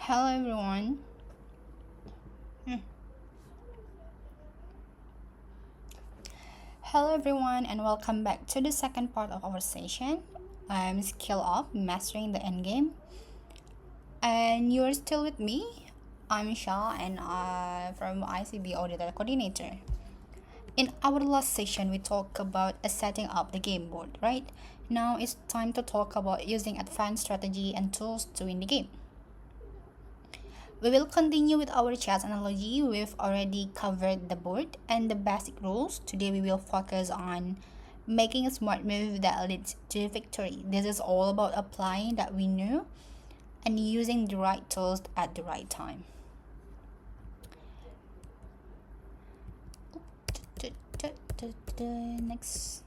Hello everyone. Hmm. Hello everyone and welcome back to the second part of our session. I'm Skill Up Mastering the Endgame and you're still with me. I'm Shah and from ICB Auditor Coordinator. In our last session we talked about setting up the game board, right? Now it's time to talk about using advanced strategy and tools to win the game. We will continue with our chess analogy. We've already covered the board and the basic rules. Today we will focus on making a smart move that leads to victory. This is all about applying that we knew and using the right tools at the right time. Next.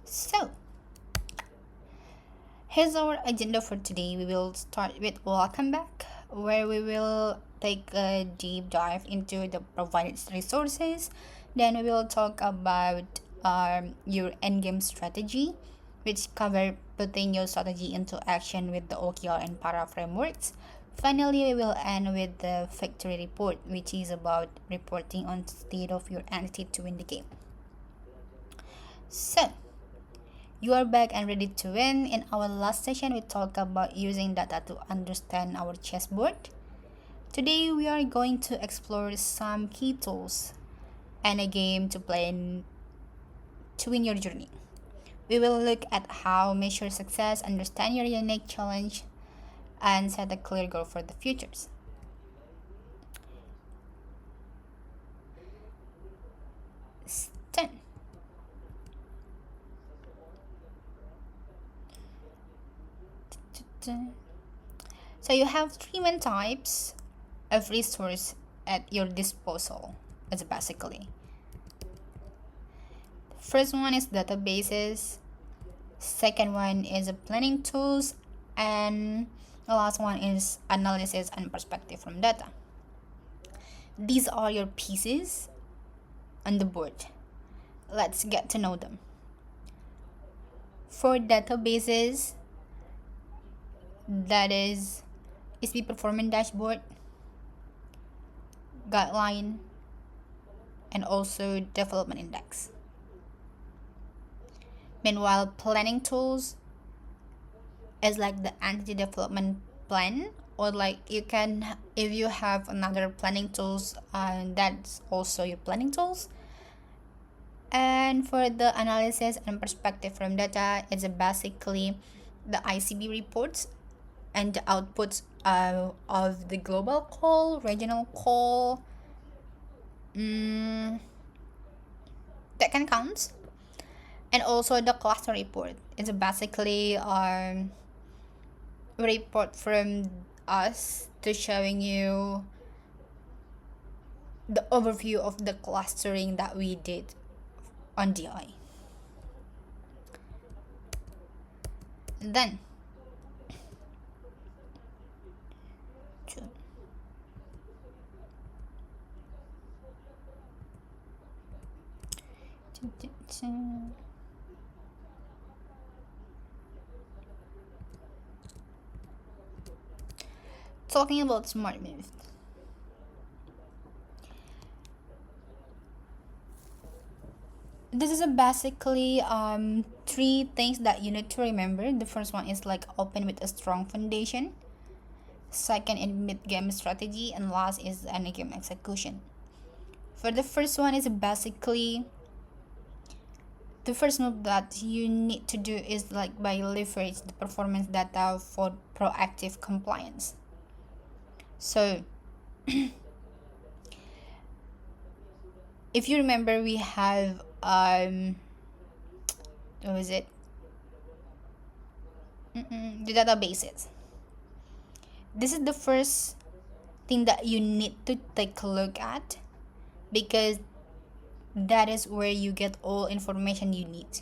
So, here's our agenda for today. We will start with welcome back, where we will take a deep dive into the provided resources. Then we will talk about your endgame strategy, which cover putting your strategy into action with the OKR and para frameworks. Finally, we will end with the victory report, which is about reporting on state of your entity to win the game. So, you are back and ready to win. In our last session, we talked about using data to understand our chessboard. Today, we are going to explore some key tools and a game to play to win your journey. We will look at how measure success, understand your unique challenge, and set a clear goal for the futures. 10. So you have three main types of resource at your disposal. It's basically first one is databases, second one is planning tools, and the last one is analysis and perspective from data. These are your pieces on the board. Let's get to know them. For databases, that is the performance dashboard, guideline, and also development index. Meanwhile, planning tools is like the entity development plan, or like you can, if you have another planning tools, that's also your planning tools. And for the analysis and perspective from data, it's basically the ICB reports and the outputs of the global call, regional call, that can count. And also the cluster report. It's basically a report from us to showing you the overview of the clustering that we did on DI. Then talking about smart moves. This is basically three things that you need to remember. The first one is like open with a strong foundation. Second is mid-game strategy, and last is end game execution. For the first one is basically the first move that you need to do is like by leverage the performance data for proactive compliance. So if you remember, we have what was it, the databases. This is the first thing that you need to take a look at, because that is where you get all information you need.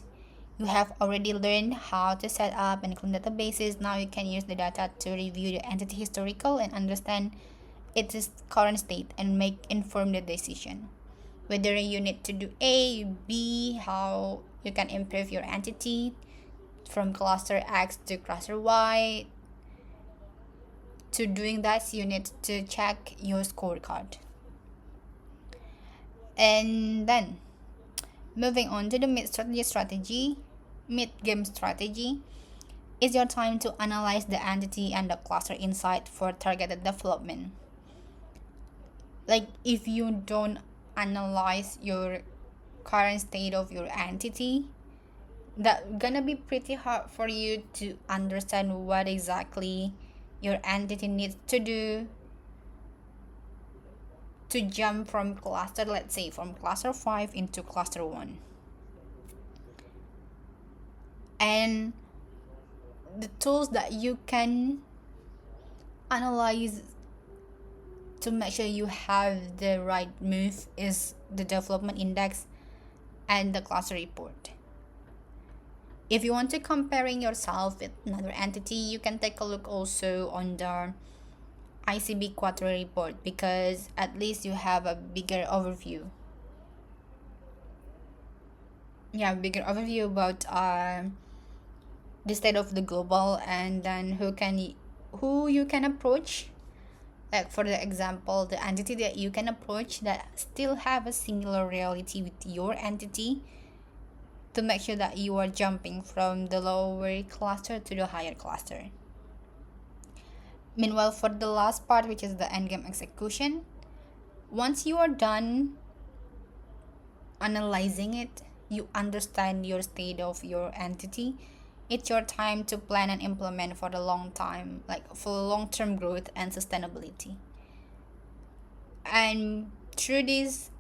You have already learned how to set up and clean databases. Now you can use the data to review the entity historical and understand its current state and make informed decision. Whether you need to do A, B, how you can improve your entity from cluster X to cluster Y, to doing that, you need to check your scorecard. And then moving on to the mid-game strategy is your time to analyze the entity and the cluster inside for targeted development. Like if you don't analyze your current state of your entity, that gonna be pretty hard for you to understand what exactly your entity needs to do to jump from cluster, let's say from cluster 5 into cluster 1. And the tools that you can analyze to make sure you have the right move is the development index and the cluster report. If you want to comparing yourself with another entity, you can take a look also on the ICB quarterly report, because at least you have a bigger overview. Bigger overview about the state of the global, and then who you can approach. Like for the example, the entity that you can approach that still have a similar reality with your entity, to make sure that you are jumping from the lower cluster to the higher cluster. Meanwhile, for the last part, which is the endgame execution, once you are done analyzing it, you understand your state of your entity, it's your time to plan and implement for the long time, like for long-term growth and sustainability. And through this,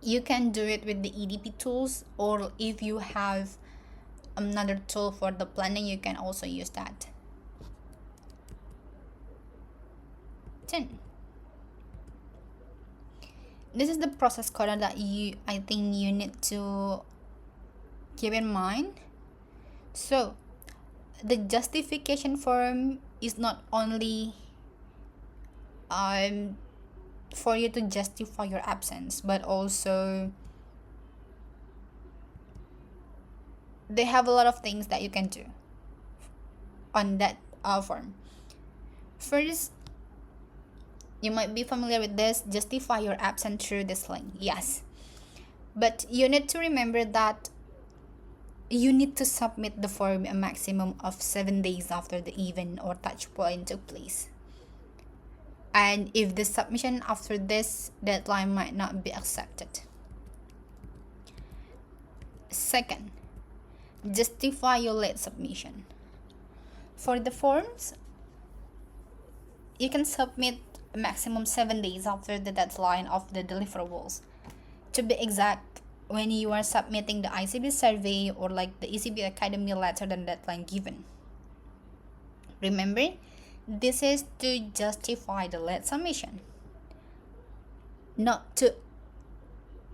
you can do it with the EDP tools, or if you have another tool for the planning, you can also use that. 10. This is the process code that I think you need to keep in mind. So the justification form is not only for you to justify your absence, but also they have a lot of things that you can do on that form. First, you might be familiar with this: justify your absence through this link. Yes, but you need to remember that you need to submit the form a maximum of 7 days after the event or touch point took place. And if the submission after this deadline might not be accepted. Second, justify your late submission. For the forms, you can submit a maximum 7 days after the deadline of the deliverables. To be exact, when you are submitting the ICB survey or like the ECB Academy later than deadline given. Remember, this is to justify the late submission, not to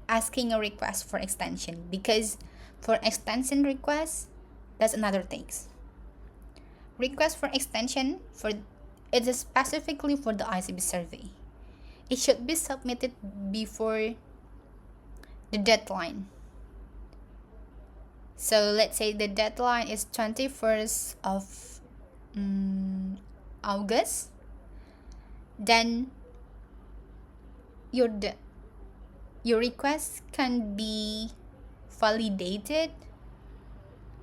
asking a request for extension, because for extension requests, that's another thing. Request for extension it is specifically for the ICB survey. It should be submitted before the deadline. So let's say the deadline is 21st of August, then your request can be validated.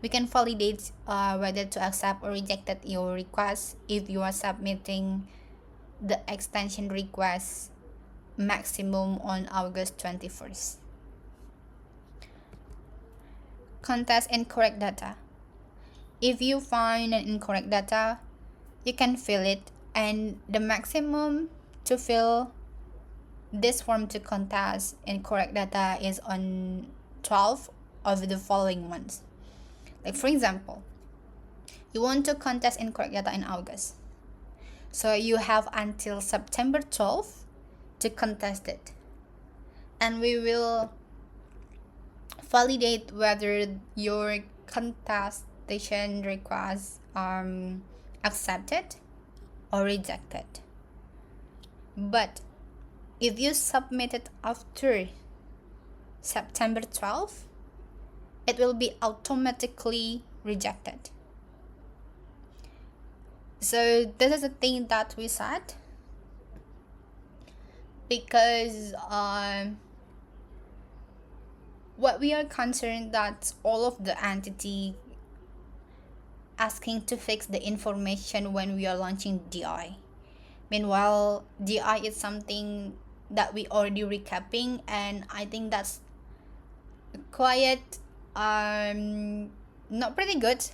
We can validate whether to accept or reject your request if you are submitting the extension request maximum on August 21st. Contest incorrect data. If you find an incorrect data, you can fill it, and the maximum to fill this form to contest incorrect data is on 12 of the following months. Like for example, you want to contest incorrect data in August, so you have until September 12th to contest it, and we will validate whether your contestation request accepted or rejected. But if you submit it after September 12th, it will be automatically rejected. So this is a thing that we said because what we are concerned that all of the entity asking to fix the information when we are launching DI. Meanwhile, DI is something that we already recapping, and I think that's quite not pretty good.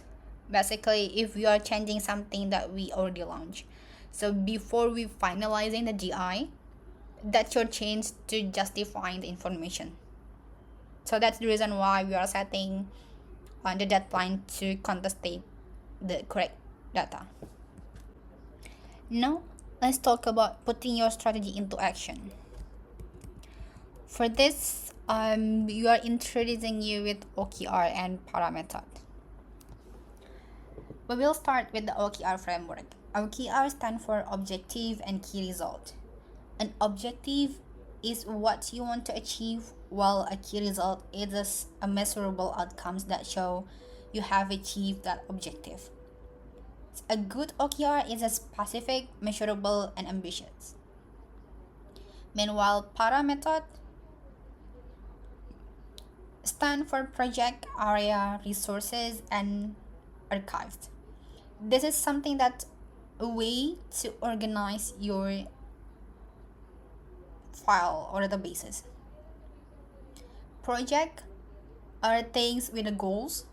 Basically, if we are changing something that we already launched, so before we finalizing the DI, that's your change to justifying the information. So that's the reason why we are setting on the deadline to contestate the correct data. Now, let's talk about putting your strategy into action. For this, you are introducing you with OKR and para method. We will start with the OKR framework. OKR stands for objective and key result. An objective is what you want to achieve, while a key result is a measurable outcomes that show you have achieved that objective. A good OKR is a specific, measurable, and ambitious. Meanwhile, para method stand for project, area, resources, and archives. This is something that a way to organize your file or databases. Project are things with a goals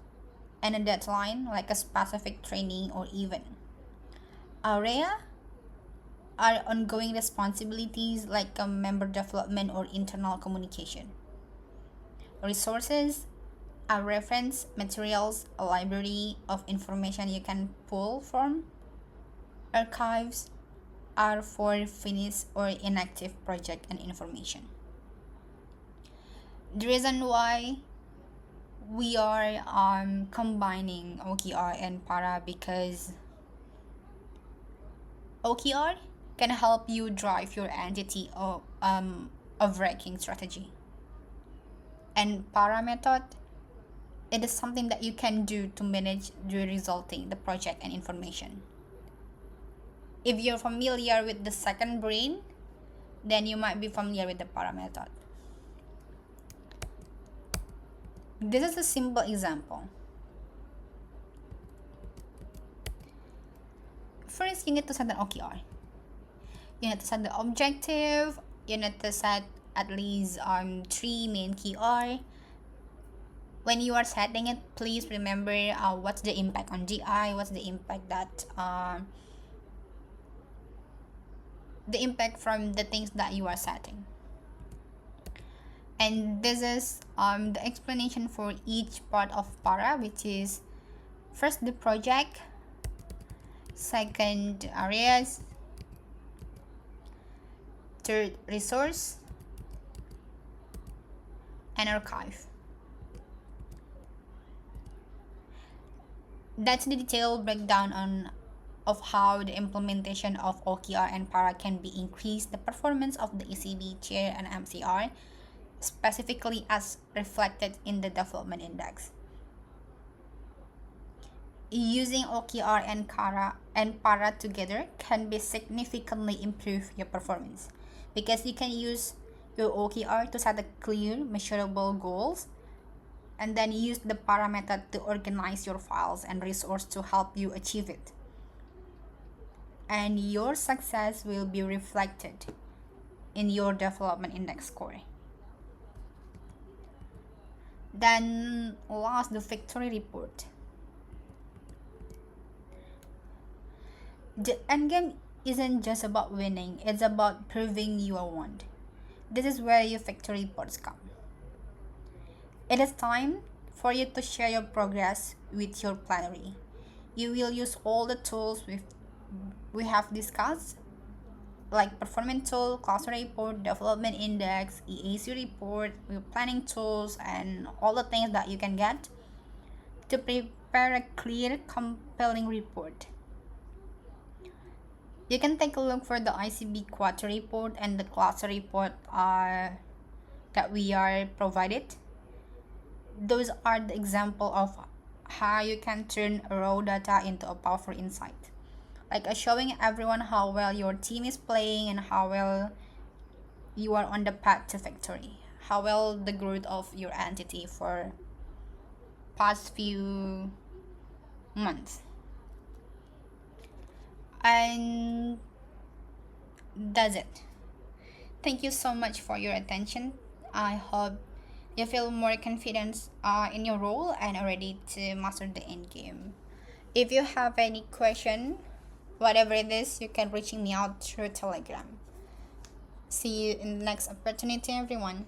and a deadline, like a specific training or event. Area are ongoing responsibilities like a member development or internal communication. Resources are reference materials, a library of information you can pull from. Archives are for finished or inactive project and information. The reason why we are combining OKR and para because OKR can help you drive your entity of ranking strategy, and para method, it is something that you can do to manage the resulting the project and information. If you're familiar with the second brain, then you might be familiar with the para method. This is a simple example. First, you need to set an OKR. You need to set the objective. You need to set at least 3 main KR. When you are setting it, please remember what's the impact on GI, what's the impact that the impact from the things that you are setting. And this is the explanation for each part of para, which is first the project, second areas, third resource, and archive. That's the detailed breakdown of how the implementation of OKR and para can be increased the performance of the ECB, chair, and MCR, specifically as reflected in the development index. Using OKR and para together can be significantly improve your performance because you can use your OKR to set a clear, measurable goals, and then use the para method to organize your files and resource to help you achieve it. And your success will be reflected in your development index score. Then last, the victory report. The endgame isn't just about winning, it's about proving you are won. This is where your victory reports come. It is time for you to share your progress with your plenary. You will use all the tools we have discussed, like performance tool, cluster report, development index, EAC report, your planning tools, and all the things that you can get to prepare a clear, compelling report. You can take a look for the ICB quarter report and the cluster report that we are provided. Those are the example of how you can turn raw data into a powerful insight. like showing everyone how well your team is playing and how well you are on the path to victory, how well the growth of your entity for past few months. And that's it. Thank you so much for your attention. I hope you feel more confident in your role and are ready to master the end game. If you have any question, whatever it is, you can reach me out through Telegram. See you in the next opportunity, everyone.